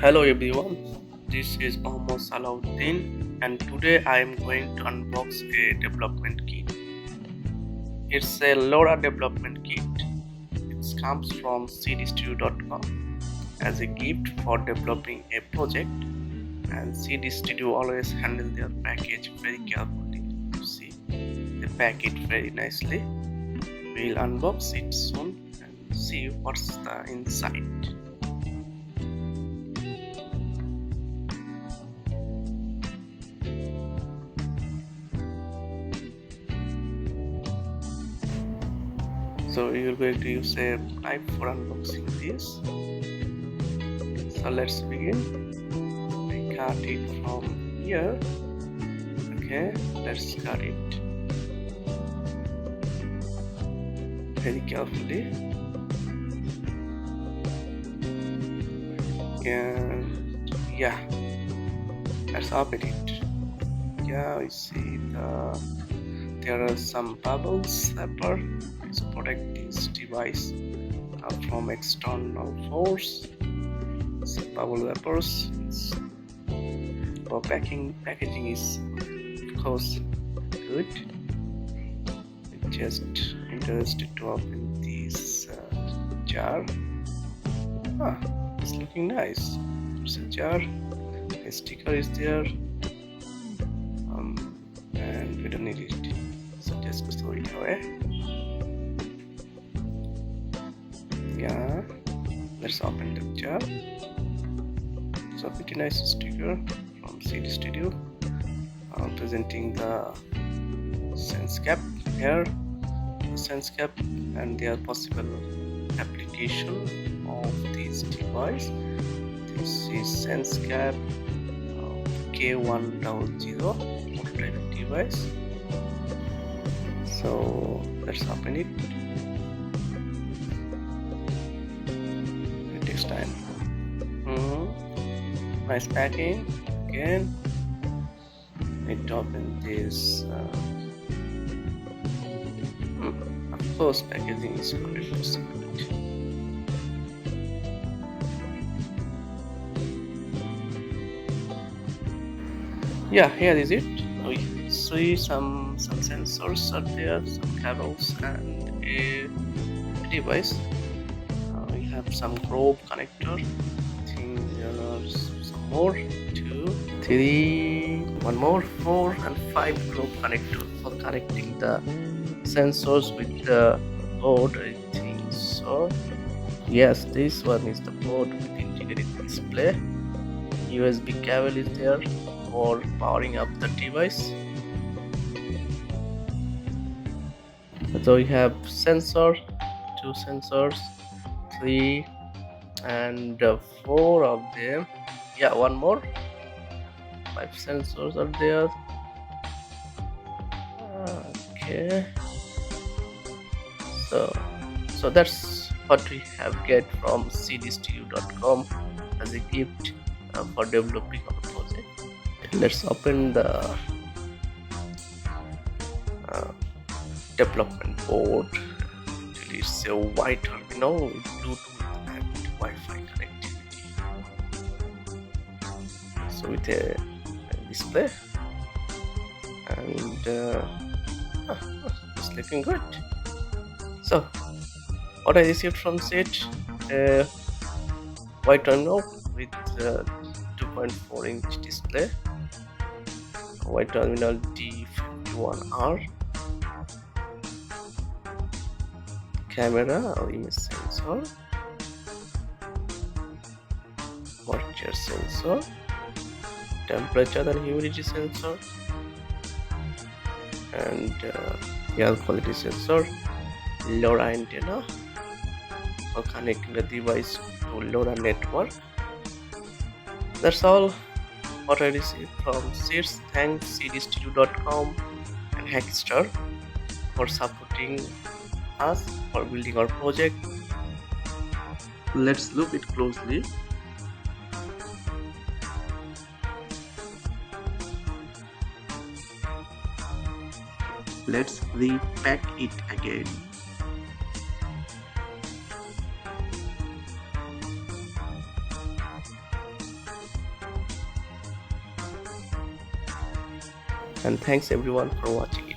Hello everyone, this is Mohammed Salahuddin and today I am going to unbox a development kit. It's a LoRa development kit. It comes from cdstudio.com as a gift for developing a project, and CD Studio always handle their package very carefully. You see, they pack it very nicely. We'll unbox it soon and see what's the inside. So you're going to use a knife for unboxing this. So let's begin. I cut it from here. Okay, let's cut it very carefully. And yeah, let's open it. Yeah, we see there are some bubbles wrapper to protect this device from external force. So bubble wrappers. For packaging is of course good. I'm just interested to open this jar. It's looking nice. It's a jar. A sticker is there, and we don't need it. So just throw it away. Yeah, let's open the jar. It's a pretty nice sticker from CD Studio, presenting the SenseCAP here, the SenseCAP and their possible application of this device. This is SenseCAP K1100 prototype device. So let's open it. It takes time. Nice packing again. It open this. Of course, packaging is 100% good. Yeah, here is it. We see some sensors are there, some cables, and a device. We have some probe connector. I think there are some more, 2, 3, one more, 4 and 5 probe connector for connecting the sensors with the board. I think so. Yes, this one is the board with integrated display. USB cable is there for powering up the device. So we have sensor, 2 sensors, 3 and 4 of them. Yeah, one more. 5 sensors are there. Okay. So that's what we have get from cdstudio.com as a gift for developing our project. Let's open the development board. Actually, it's a white terminal with Bluetooth and Wi-Fi connectivity. So with a display, and it's looking good. So what I received from it, white terminal with 2.4-inch display, white terminal D51R, camera or image sensor, moisture sensor, temperature and humidity sensor, and air quality sensor, LoRa antenna for connecting the device to LoRa network. That's all what I received from SIRS. Thanks cdstudio.com and Hackster for supporting us for building our project. Let's look it closely. Let's repack it again. And thanks everyone for watching it.